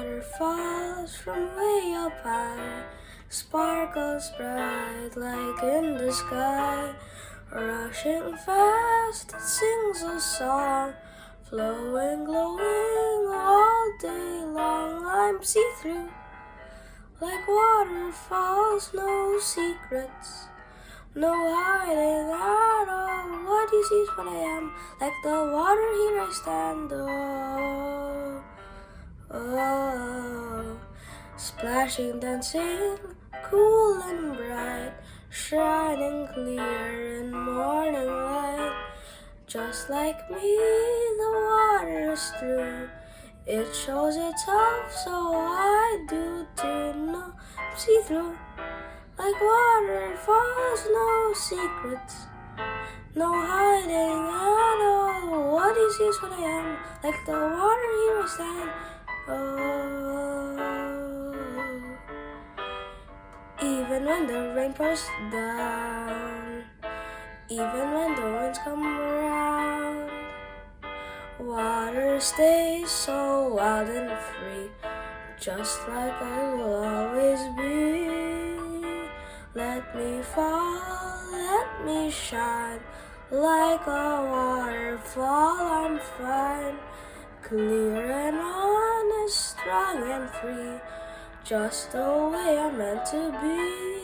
water falls from way up high, sparkles bright like in the sky. Rushing fast, it sings a song, flowing, glowing all day long. I'm see-through, like waterfalls, no secrets, no hiding at all. What you see is what I am, like the water here I stand. Oh, oh, splashing, dancing, cool and bright, shining clear in morning light. Just like me, the water is through. It shows it's off, so I do too. No, see-through, like waterfalls, no secrets, no hiding at all. What you see is what I am, like the water here I stand. Oh, even when the rain pours down, even when the winds come around, water stays so wild and free, just like I will always be. Let me fall, let me shine, like a waterfall I'm fine, clear and honest, strong and free, just the way I'm meant to be.